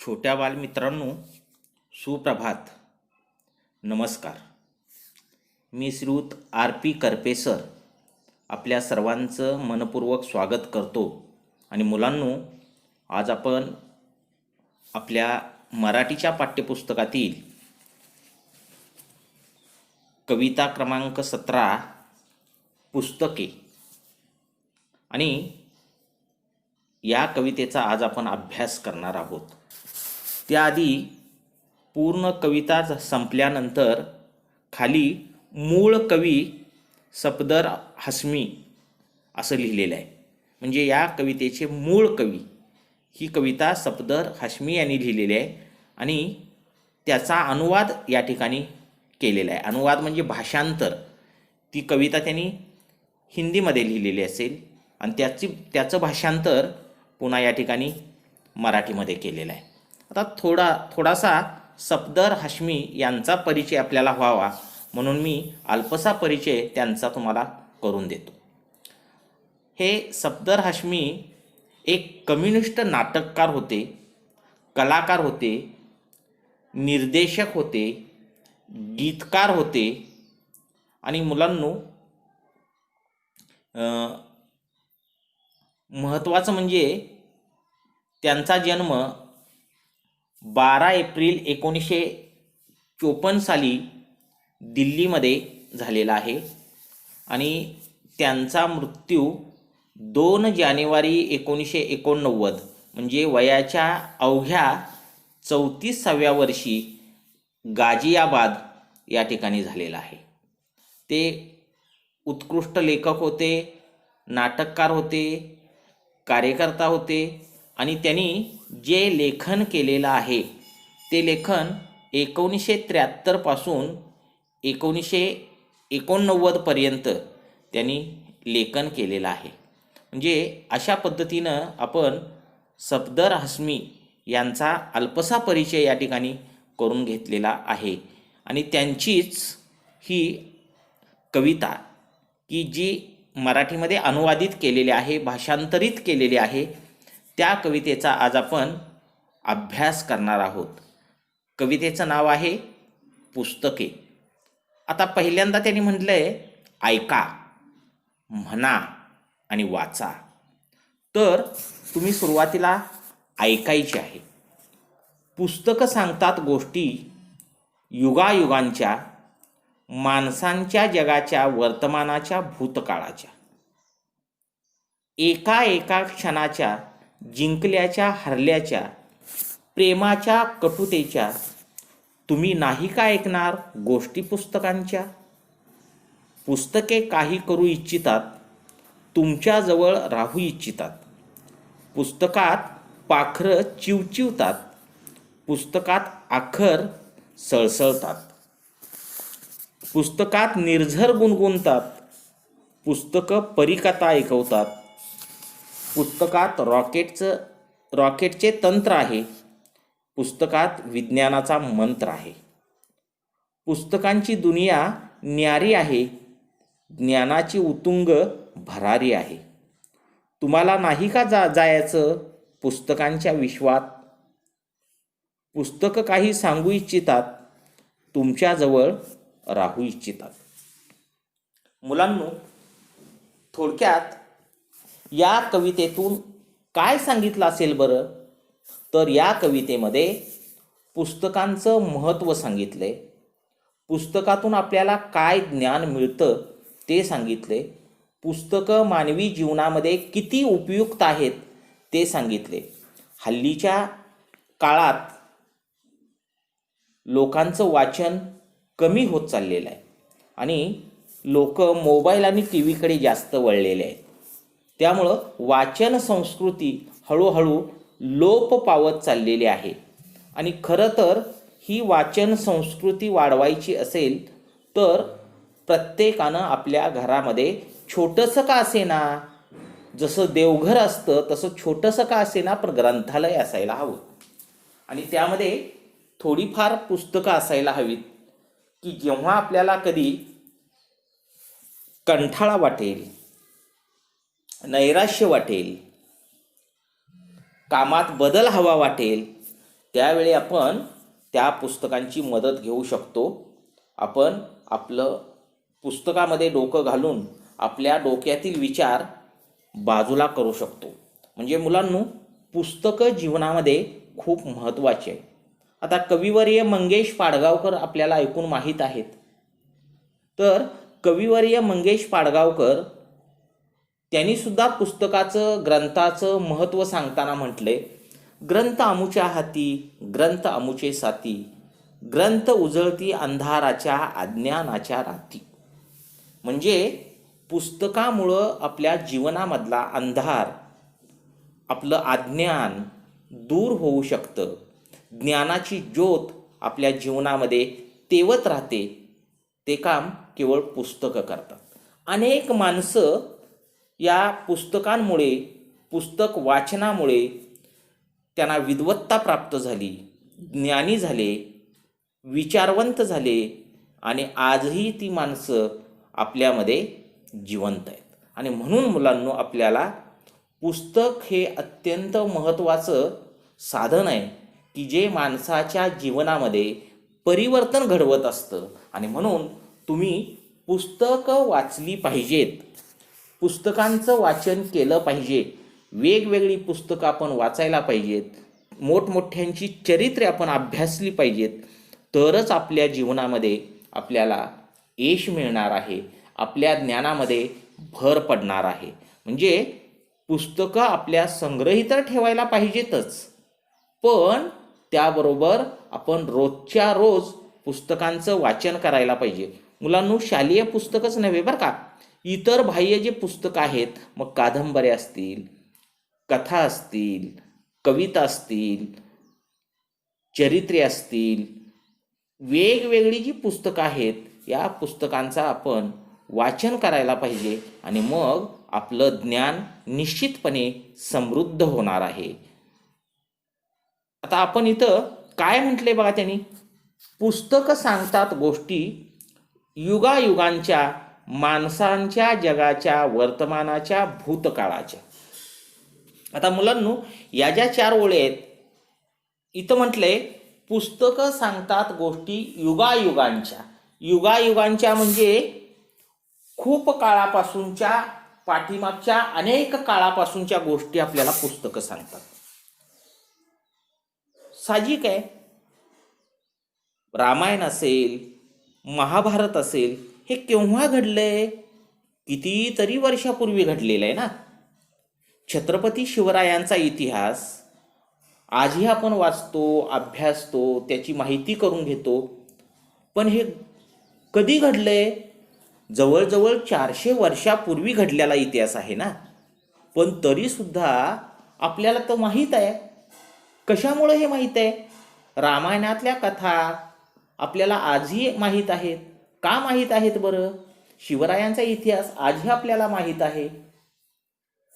छोट्या बालमित्रांनो, सुप्रभात. नमस्कार. मी श्रीयुत RP करपे सर आपल्या सर्वांचं मनपूर्वक स्वागत करतो. आणि मुलांनो, आज आपण आपल्या मराठीच्या पाठ्यपुस्तकातील कविता क्रमांक 17 पुस्तके आणि या कवितेचा आज आपण अभ्यास करणार आहोत. त्याआधी पूर्ण कविता संपल्यानंतर खाली मूळ कवी सफदर हश्मी असं लिहिलेलं आहे. म्हणजे या कवितेचे मूळ कवी, ही कविता सफदर हश्मी यांनी लिहिलेली आहे आणि त्याचा अनुवाद या ठिकाणी केलेला आहे. अनुवाद म्हणजे भाषांतर. ती कविता त्यांनी हिंदीमध्ये लिहिलेली असेल आणि त्याचं भाषांतर पुन्हा या ठिकाणी मराठीमध्ये केलेला आहे. आता थोडासा सफदर हश्मी यांचा परिचय आपल्याला व्हावा म्हणून मी अल्पसा परिचय त्यांचा तुम्हाला करून देतो. हे सफदर हश्मी एक कम्युनिस्ट नाटककार होते, कलाकार होते, निर्देशक होते, गीतकार होते आणि मुलांनो, महत्त्वाचं म्हणजे त्यांचा जन्म 12 एप्रिल 1954 साली दिल्लीमध्ये झालेला आहे आणि त्यांचा मृत्यू 2 जानेवारी 1989 म्हणजे वयाच्या अवघ्या 34व्या वर्षी गाझियाबाद या ठिकाणी झालेला आहे. ते उत्कृष्ट लेखक होते, नाटककार होते, कार्यकर्ता होते आणि त्यांनी जे लेखन केलेलं आहे ते लेखन 1973 पासून 1989 पर्यंत त्यांनी लेखन केलेलं आहे. म्हणजे अशा पद्धतीनं आपण सफदर हश्मी यांचा अल्पसा परिचय या ठिकाणी करून घेतलेला आहे. आणि त्यांचीच ही कविता की जी मराठीमध्ये अनुवादित केलेली आहे, भाषांतरित केलेली आहे, त्या कवितेचा आज आपण अभ्यास करणार आहोत. कवितेचं नाव आहे पुस्तके. आता पहिल्यांदा त्यांनी म्हटलं आहे ऐका, म्हणा आणि वाचा. तर तुम्ही सुरुवातीला ऐकायचे आहे. पुस्तकं सांगतात गोष्टी युगायुगांच्या, माणसांच्या जगाच्या, वर्तमानाच्या, भूतकाळाच्या. एका एका क्षणाच्या, जिंकल्याच्या हरल्याच्या, प्रेमाच्या कटुतेच्या. तुम्ही नाही का ऐकणार गोष्टी पुस्तकांच्या? पुस्तके काही करू इच्छितात, तुमच्याजवळ राहू इच्छितात. पुस्तकात पाखरं चिवचिवतात, पुस्तकात आखर सळसळतात. पुस्तकात निर्झर गुणगुणतात, पुस्तकं परीकथा ऐकवतात. पुस्तकात रॉकेटचे तंत्र आहे, पुस्तकात विज्ञानाचा मंत्र आहे. पुस्तकांची दुनिया न्यारी आहे, ज्ञानाची उतुंग भरारी आहे. तुम्हाला नाही का जायचं पुस्तकांच्या विश्वात? पुस्तकं काही सांगू इच्छितात, तुमच्याजवळ राहू इच्छितात. मुलांनो, थोडक्यात या कवितेतून काय सांगितलं असेल बरं? तर या कवितेमध्ये पुस्तकांचं महत्त्व सांगितलंय, पुस्तकातून आपल्याला काय ज्ञान मिळतं ते सांगितले, पुस्तकं मानवी जीवनामध्ये किती उपयुक्त आहेत ते सांगितले. हल्लीच्या काळात लोकांचं वाचन कमी होत चाललेलं आहे आणि लोक मोबाईल आणि टी व्हीकडे जास्त वळलेले आहेत. त्यामुळं वाचन संस्कृती हळूहळू लोप पावत चाललेली आहे. आणि खरं तर ही वाचन संस्कृती वाढवायची असेल तर प्रत्येकानं आपल्या घरामध्ये छोटंसं का असेना, जसं देवघर असतं तसं छोटंसं का असेना पण ग्रंथालय असायला हवं. आणि त्यामध्ये थोडीफार पुस्तकं असायला हवीत की जेव्हा आपल्याला कधी कंठाळा वाटेल, नैराश्य वाटेल, कामात बदल हवा वाटेल त्यावेळी आपण त्या पुस्तकांची मदत घेऊ शकतो. आपण आपलं पुस्तकामध्ये डोकं घालून आपल्या डोक्यातील विचार बाजूला करू शकतो. म्हणजे मुलांनो, पुस्तकं जीवनामध्ये खूप महत्त्वाचे आहे. आता कविवर्य मंगेश पाडगावकर आपल्याला ऐकून माहीत आहेत. तर कविवर्य मंगेश पाडगावकर त्यांनी सुद्धा पुस्तकाचं, ग्रंथाचं महत्त्व सांगताना म्हटले, ग्रंथ अमुच्या हाती, ग्रंथ अमुचे साथी, ग्रंथ उजळती अंधाराच्या अज्ञानाच्या राती. म्हणजे पुस्तकामुळं आपल्या जीवनामधला अंधार, आपलं अज्ञान दूर होऊ शकतं. ज्ञानाची ज्योत आपल्या जीवनामध्ये तेवत राहते. ते काम केवळ पुस्तकं करतात. अनेक माणसं या पुस्तकांमुळे, पुस्तक वाचनामुळे त्यांना विद्वत्ता प्राप्त झाली, ज्ञानी झाले, विचारवंत झाले आणि आजही ती माणसं आपल्यामध्ये जिवंत आहेत. आणि म्हणून मुलांनो, आपल्याला पुस्तक हे अत्यंत महत्त्वाचं साधन आहे की जे माणसाच्या जीवनामध्ये परिवर्तन घडवत असतं. आणि म्हणून तुम्ही पुस्तकं वाचली पाहिजेत, पुस्तकांचं वाचन केलं पाहिजे. वेगवेगळी पुस्तकं आपण वाचायला पाहिजेत, मोठमोठ्यांची चरित्रे आपण अभ्यासली पाहिजेत. तरच आपल्या जीवनामध्ये आपल्याला यश मिळणार आहे, आपल्या ज्ञानामध्ये भर पडणार आहे. म्हणजे पुस्तकं आपल्या संग्रही तर ठेवायला पाहिजेतच, पण त्याबरोबर आपण रोजच्या रोज पुस्तकांचं वाचन करायला पाहिजे. मुलांनो, शालेय पुस्तकच नव्हे बरं का, इतर बाह्य जे पुस्तकं आहेत, मग कादंबऱ्या असतील, कथा असतील, कविता असतील, चरित्रे असतील, वेगवेगळी जी पुस्तकं आहेत, या पुस्तकांचा आपण वाचन करायला पाहिजे. आणि मग आपलं ज्ञान निश्चितपणे समृद्ध होणार आहे. आता आपण इथं काय म्हटले बघा त्यांनी, पुस्तकं सांगतात गोष्टी युगायुगांच्या, माणसांच्या जगाच्या, वर्तमानाच्या, भूतकाळाच्या. आता मुलांनो, या ज्या 4 ओळी आहेत, इथं म्हटले पुस्तकं सांगतात गोष्टी युगायुगांच्या. युगायुगांच्या म्हणजे खूप काळापासूनच्या, पाठीमागच्या अनेक काळापासूनच्या गोष्टी आपल्याला पुस्तकं सांगतात. साहजिक आहे, रामायण असेल, महाभारत असेल, हे केव्हा घडलंय? कितीतरी वर्षापूर्वी घडलेलं आहे ना. छत्रपती शिवरायांचा इतिहास आजही आपण वाचतो, अभ्यासतो, त्याची माहिती करून घेतो. पण हे कधी घडलंय? जवळजवळ 400 वर्षापूर्वी घडलेला इतिहास आहे ना. पण तरीसुद्धा आपल्याला तर माहीत आहे. कशामुळे हे माहीत आहे? रामायणातल्या कथा आपल्याला आजही माहीत आहेत. का माहीत आहेत बरं? शिवरायांचा इतिहास आजही आपल्याला माहीत आहे.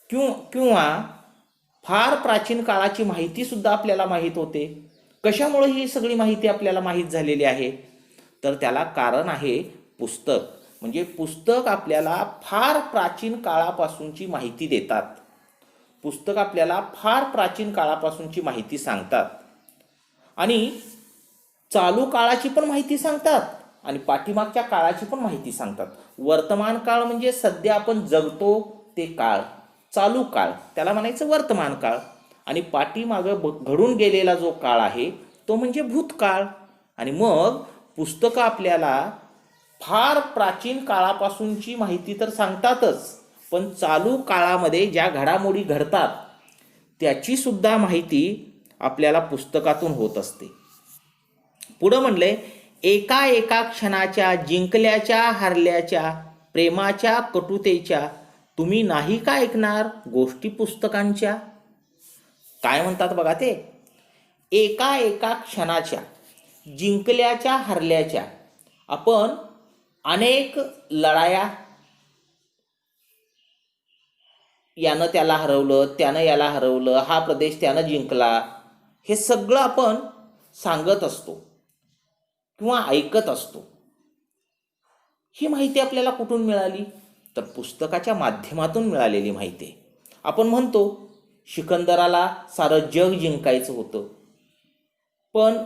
किंवा फार प्राचीन काळाची माहितीसुद्धा आपल्याला माहीत होते. कशामुळे ही सगळी माहिती आपल्याला माहीत झालेली आहे? तर त्याला कारण आहे पुस्तक. म्हणजे पुस्तक आपल्याला फार प्राचीन काळापासूनची माहिती देतात. पुस्तक आपल्याला फार प्राचीन काळापासूनची माहिती सांगतात आणि चालू काळाची पण माहिती सांगतात आणि पाठीमागच्या काळाची पण माहिती सांगतात. वर्तमान काळ म्हणजे सध्या आपण जगतो ते काळ, चालू काळ, त्याला म्हणायचं वर्तमान काळ. आणि पाठीमागं घडून गेलेला जो काळ आहे तो म्हणजे भूतकाळ. आणि मग पुस्तकं आपल्याला फार प्राचीन काळापासूनची माहिती तर सांगतातच, पण चालू काळामध्ये ज्या घडामोडी घडतात त्याची सुद्धा माहिती आपल्याला पुस्तकातून होत असते. पुढं म्हणलंय, एका एका क्षणाच्या, जिंकल्याच्या हारल्याच्या, प्रेमाच्या कटुतेच्या, तुम्ही नाही का ऐकणार गोष्टी पुस्तकांच्या? काय म्हणतात बघा ते, एका एका क्षणाच्या, जिंकल्याच्या हारल्याच्या. आपण अनेक लढाया, यानं त्याला हरवलं, त्यानं याला हरवलं, हा प्रदेश त्यानं जिंकला, हे सगळं आपण सांगत असतो किंवा ऐकत असतो. ही माहिती आपल्याला कुठून मिळाली? तर पुस्तकाच्या माध्यमातून मिळालेली माहिती आहे. आपण म्हणतो सिकंदराला सारं जग जिंकायचं होतं, पण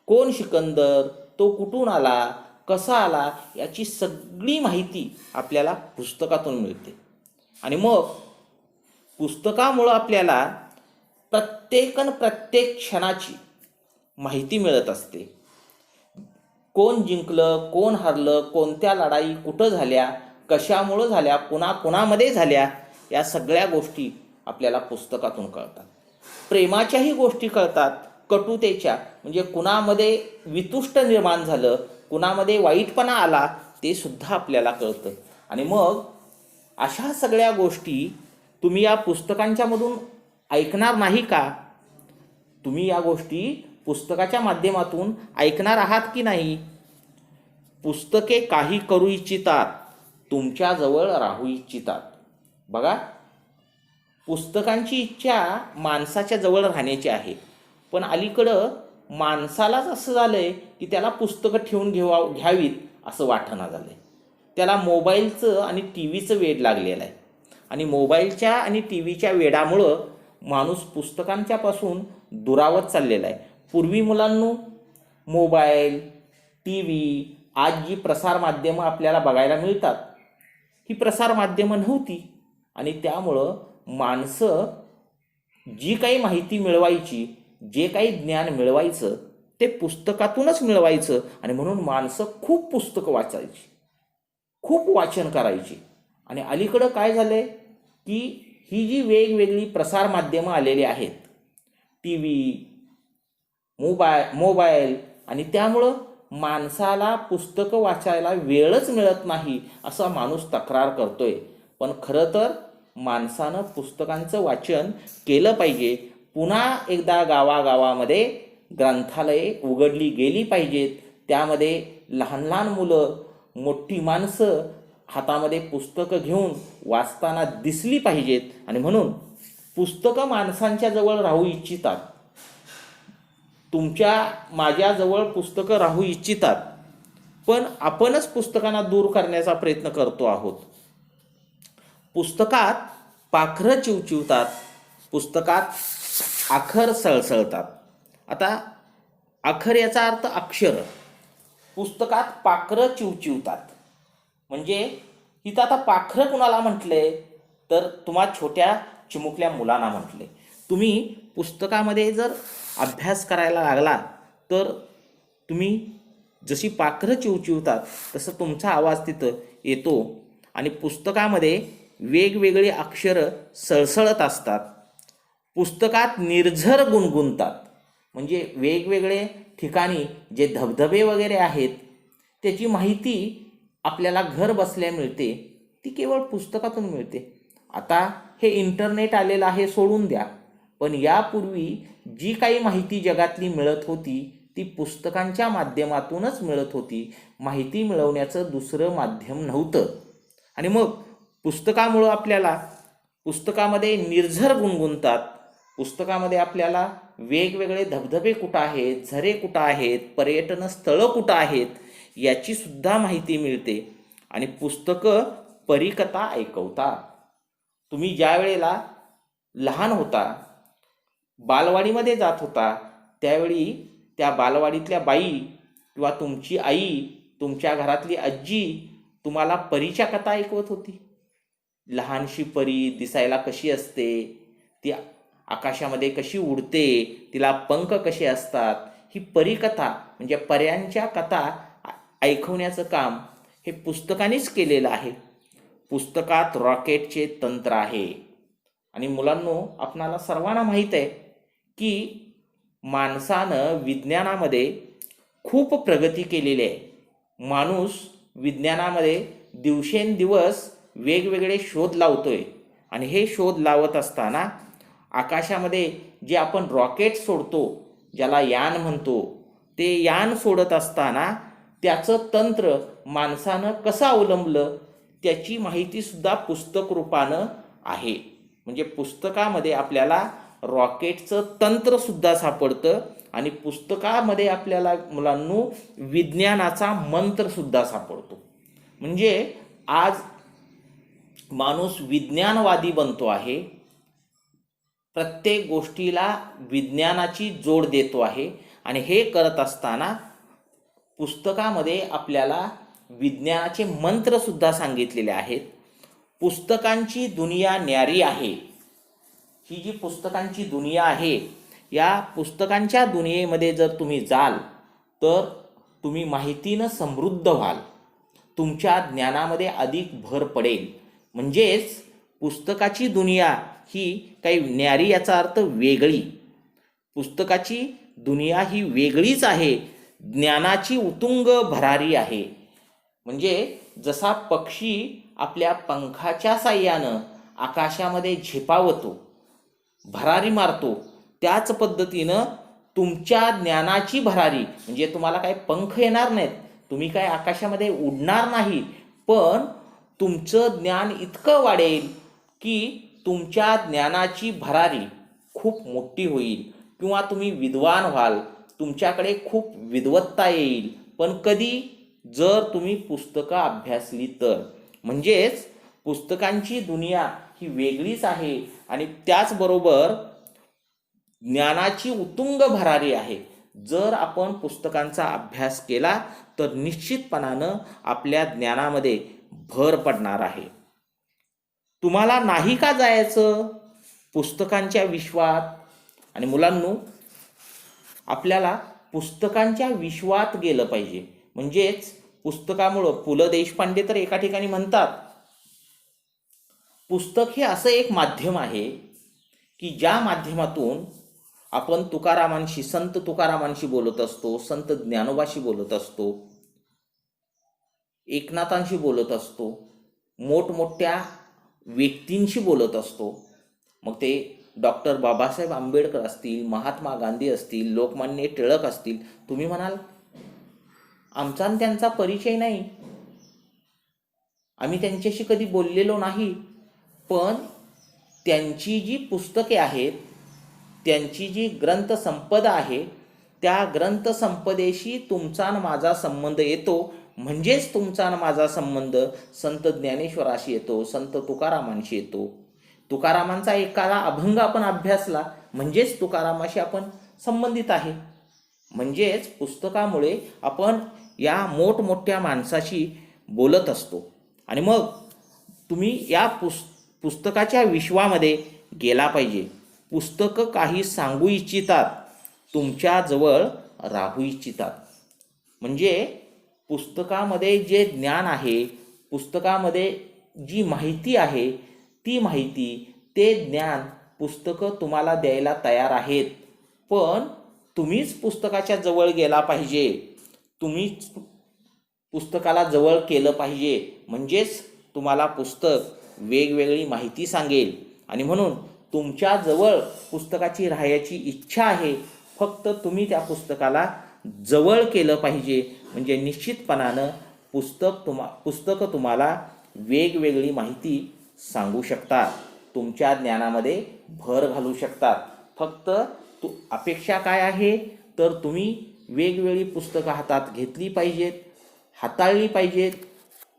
कोण सिकंदर, तो कुठून आला, कसा आला, याची सगळी माहिती आपल्याला पुस्तकातून मिळते. आणि मग पुस्तकामुळं आपल्याला प्रत्येक क्षणाची माहिती मिळत असते. कोण जिंकलं, कोण हरलं, कोणत्या लढाई कुठं झाल्या, कशामुळं झाल्या, कुणामध्ये झाल्या, या सगळ्या गोष्टी आपल्याला पुस्तकातून कळतात. प्रेमाच्याही गोष्टी कळतात, कटुतेच्या, म्हणजे कुणामध्ये वितुष्ट निर्माण झालं, कुणामध्ये वाईटपणा आला, ते सुद्धा आपल्याला कळतं. आणि मग अशा सगळ्या गोष्टी तुम्ही या पुस्तकांच्यामधून ऐकणार नाही का? तुम्ही या गोष्टी पुस्तकाच्या माध्यमातून ऐकणार आहात की नाही? पुस्तके काही करू इच्छितात, तुमच्याजवळ राहू इच्छितात. बघा, पुस्तकांची इच्छा माणसाच्या जवळ राहण्याची आहे, पण अलीकडं माणसालाच असं झालंय की त्याला पुस्तकं ठेवून घ्यावीत असं वाटणं झालंय. त्याला मोबाईलचं आणि टी व्हीचं वेड लागलेलं आहे. आणि मोबाईलच्या आणि टी व्हीच्या वेडामुळं माणूस पुस्तकांच्यापासून दुरावत चाललेला आहे. पूर्वी मुलांनो, मोबाईल, टी व्ही, आज जी प्रसारमाध्यमं आपल्याला बघायला मिळतात, ही प्रसारमाध्यमं नव्हती. आणि त्यामुळं माणसं जी काही माहिती मिळवायची, जे काही ज्ञान मिळवायचं, ते पुस्तकातूनच मिळवायचं. आणि म्हणून माणसं खूप पुस्तकं वाचायची, खूप वाचन करायची. आणि अलीकडं काय झालंय की ही जी वेगवेगळी प्रसारमाध्यमं आलेली आहेत, टी व्ही, मोबाईल, आणि त्यामुळं माणसाला पुस्तकं वाचायला वेळच मिळत नाही असं माणूस तक्रार करतोय. पण खरं तर माणसानं पुस्तकांचं वाचन केलं पाहिजे. पुन्हा एकदा गावागावामध्ये ग्रंथालये उघडली गेली पाहिजेत. त्यामध्ये लहान लहान मुलं, मोठी माणसं हातामध्ये पुस्तकं घेऊन वाचताना दिसली पाहिजेत. आणि म्हणून पुस्तकं माणसांच्या जवळ राहू इच्छितात, माझ्याजवळ पुस्तकं राहू इच्छितात, पण आपणच पुस्तकांना दूर करण्याचा प्रयत्न करतो आहोत. पुस्तकात पाखरं चिवचिवतात, पुस्तकात आखर सळसळतात. आता आखर याचा अर्थ अक्षर. पुस्तकात पाखरं चिवचिवतात म्हणजे इथं आता पाखरं कुणाला म्हटले तर तुम्हा छोट्या चिमुकल्या मुलांना म्हटले. तुम्ही पुस्तकामध्ये जर अभ्यास करायला लागला तर तुम्ही जशी पाखरं चिवचिवतात तसं तुमचा आवाज तिथं येतो. आणि पुस्तकामध्ये वेगवेगळी अक्षरं सळसळत असतात. पुस्तकात निर्झर गुणगुणतात म्हणजे वेगवेगळे ठिकाणी जे धबधबे वगैरे आहेत त्याची माहिती आपल्याला घर बसल्या मिळते. ती केवळ पुस्तकातून मिळते. आता हे इंटरनेट आलेलं आहे सोडून द्या, पण यापूर्वी जी काही माहिती जगातली मिळत होती ती पुस्तकांच्या माध्यमातूनच मिळत होती. माहिती मिळवण्याचं दुसरं माध्यम नव्हतं. आणि मग पुस्तकामुळं आपल्याला पुस्तकामध्ये निर्झर गुणगुणतात. पुस्तकामध्ये आपल्याला वेगवेगळे धबधबे कुठं आहेत, झरे कुठं आहेत, पर्यटन स्थळं कुठं आहेत याची सुद्धा माहिती मिळते. आणि पुस्तकं परीकथा ऐकवतात. तुम्ही ज्या वेळेला लहान होता, बालवाडीमध्ये जात होता, त्यावेळी त्या बालवाडीतल्या बाई किंवा तुमची आई, तुमच्या घरातली आजी तुम्हाला परीच्या कथा ऐकवत होती. लहानशी परी दिसायला कशी असते, ती आकाशामध्ये कशी उडते, तिला पंख कसे असतात, ही परीकथा म्हणजे पर्यांच्या कथा ऐकवण्याचं काम हे पुस्तकानेच केलेलं आहे. पुस्तकात रॉकेटचे तंत्र आहे. आणि मुलांनो, आपणाला सर्वांना माहीत आहे की माणसानं विज्ञानामध्ये खूप प्रगती केलेली आहे. माणूस विज्ञानामध्ये दिवसेंदिवस वेगवेगळे शोध लावतोय. आणि हे शोध लावत असताना आकाशामध्ये जे आपण रॉकेट सोडतो, ज्याला यान म्हणतो, ते यान सोडत असताना त्याचं तंत्र माणसानं कसं अवलंबलं त्याची माहितीसुद्धा पुस्तक रूपानं आहे. म्हणजे पुस्तकामध्ये आपल्याला रॉकेटचं तंत्रसुद्धा सापडतं. आणि पुस्तकामध्ये आपल्याला मुलांनो विज्ञानाचा मंत्रसुद्धा सापडतो. म्हणजे आज माणूस विज्ञानवादी बनतो आहे. प्रत्येक गोष्टीला विज्ञानाची जोड देतो आहे. आणि हे करत असताना पुस्तकामध्ये आपल्याला विज्ञानाचे मंत्रसुद्धा सांगितलेले आहेत. पुस्तकांची दुनिया न्यारी आहे. ही जी पुस्तकांची दुनिया आहे, या पुस्तकांच्या दुनियेमध्ये जर तुम्ही जाल तर तुम्ही माहितीनं समृद्ध व्हाल, तुमच्या ज्ञानामध्ये अधिक भर पडेल. म्हणजेच पुस्तकाची दुनिया ही काही न्यारी याचा अर्थ वेगळी. पुस्तकाची दुनिया ही वेगळीच आहे, ज्ञानाची उतुंग भरारी आहे. म्हणजे जसा पक्षी आपल्या पंखाच्या साह्यानं आकाशामध्ये झेपावतो, भरारी मारतो, त्याच पद्धतीनं तुमच्या ज्ञानाची भरारी, म्हणजे तुम्हाला काय पंख येणार नाहीत, तुम्ही काय आकाशामध्ये उडणार नाही, पण तुमचं ज्ञान इतकं वाढेल की तुमच्या ज्ञानाची भरारी खूप मोठी होईल किंवा तुम्ही विद्वान व्हाल, तुमच्याकडे खूप विद्वत्ता येईल. पण कधी? जर तुम्ही पुस्तकं अभ्यासली तर. म्हणजेच पुस्तकांची दुनिया ही वेगळीच आहे आणि त्याचबरोबर ज्ञानाची उतुंग भरारी आहे. जर आपण पुस्तकांचा अभ्यास केला तर निश्चितपणानं आपल्या ज्ञानामध्ये भर पडणार आहे. तुम्हाला नाही का जायचं पुस्तकांच्या विश्वात? आणि मुलांनो, आपल्याला पुस्तकांच्या विश्वात गेलं पाहिजे. म्हणजेच पुस्तकामुळं पु ल देशपांडे तर एका ठिकाणी म्हणतात, पुस्तक हे असं एक माध्यम आहे की ज्या माध्यमातून आपण तुकारामांशी, संत तुकारामांशी बोलत असतो, संत ज्ञानोबाशी बोलत असतो, एकनाथांशी बोलत असतो, मोठमोठ्या व्यक्तींशी बोलत असतो. मग ते डॉक्टर बाबासाहेब आंबेडकर असतील, महात्मा गांधी असतील, लोकमान्य टिळक असतील. तुम्ही म्हणाल आमचा आणि त्यांचा परिचय नाही, आम्ही त्यांच्याशी कधी बोललेलो नाही, पण त्यांची जी पुस्तके आहेत, त्यांची जी ग्रंथसंपदा आहे, त्या ग्रंथसंपदेशी तुमचा आणि माझा संबंध येतो. म्हणजेच तुमचा आणि माझा संबंध संत ज्ञानेश्वराशी येतो, संत तुकारामांशी येतो. तुकारामांचा एखादा अभंग आपण अभ्यासला म्हणजेच तुकारामाशी आपण संबंधित आहे. म्हणजेच पुस्तकामुळे आपण या मोठमोठ्या माणसाशी बोलत असतो. आणि मग तुम्ही या पुस्तकाच्या विश्वामध्ये गेला पाहिजे. पुस्तकं काही सांगू इच्छितात, तुमच्याजवळ राहू इच्छितात. म्हणजे पुस्तकामध्ये जे ज्ञान आहे, पुस्तकामध्ये जी माहिती आहे, ती माहिती, ते ज्ञान पुस्तकं तुम्हाला द्यायला तयार आहेत. पण तुम्हीच पुस्तकाच्या जवळ गेला पाहिजे, तुम्हीच पुस्तकाला जवळ केलं पाहिजे. म्हणजेच तुम्हाला पुस्तक वेगवेगळी माहिती सांगेल. आणि म्हणून तुमच्याजवळ पुस्तकाची राहायची इच्छा आहे, फक्त तुम्ही त्या पुस्तकाला जवळ केलं पाहिजे. म्हणजे निश्चितपणानं पुस्तकं तुम्हाला वेगवेगळी माहिती सांगू शकतात, तुमच्या ज्ञानामध्ये भर घालू शकतात. फक्त अपेक्षा काय आहे तर तुम्ही वेगवेगळी पुस्तकं हातात घेतली पाहिजेत, हाताळली पाहिजेत,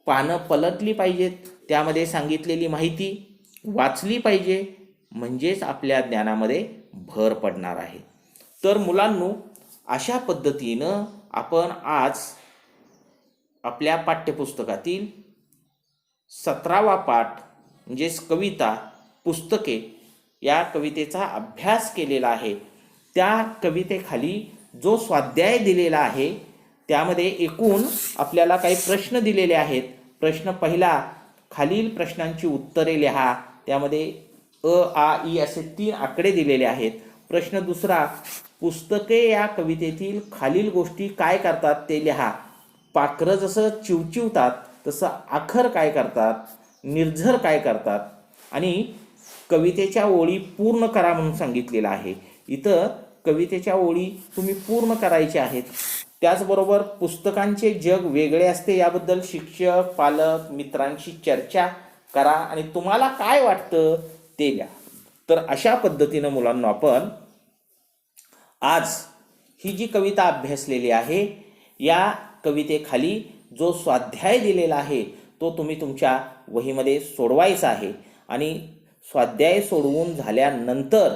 पानं पलटली पाहिजेत, त्यामध्ये सांगितलेली माहिती वाचली पाहिजे. म्हणजेच आपल्या ज्ञानामध्ये भर पडणार आहे. तर मुलांनो, अशा पद्धतीनं आपण आज आपल्या पाठ्यपुस्तकातील 17वा पाठ म्हणजेच कविता पुस्तके या कवितेचा अभ्यास केलेला आहे. त्या कवितेखाली जो स्वाध्याय दिलेला आहे त्यामध्ये एकूण आपल्याला काही प्रश्न दिलेले आहेत. प्रश्न पहिला, खालील प्रश्नांची उत्तरे लिहा. त्यामध्ये अ, आ, इ असे 3 आकडे दिलेले आहेत. प्रश्न दुसरा, पुस्तके या कवितेतील खालील गोष्टी काय करतात ते लिहा. पाखरं जसं चिवचिवतात तसं आखर काय करतात, निर्झर काय करतात, आणि कवितेच्या ओळी पूर्ण करा म्हणून सांगितलेलं आहे. इथं कवितेच्या ओळी तुम्ही पूर्ण करायच्या आहेत. त्याचबरोबर पुस्तकांचे जग वेगळे असते याबद्दल शिक्षक, पालक, मित्रांशी चर्चा करा आणि तुम्हाला काय वाटतं ते लिहा. तर अशा पद्धतीनं मुलांना आपण आज ही जी कविता अभ्यासलेली आहे, या कवितेखाली जो स्वाध्याय दिलेला आहे तो तुम्ही तुमच्या वहीमध्ये सोडवायचा आहे. आणि स्वाध्याय सोडवून झाल्यानंतर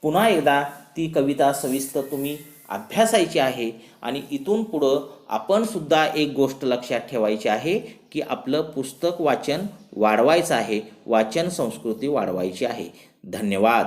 पुन्हा एकदा ती कविता सविस्तर तुम्ही अभ्यासायची आहे आणि इथून पुढं आपण सुद्धा एक गोष्ट लक्षात ठेवायची आहे की आपलं पुस्तक वाचन वाढवायचं आहे, वाचन संस्कृती वाढवायची आहे. धन्यवाद.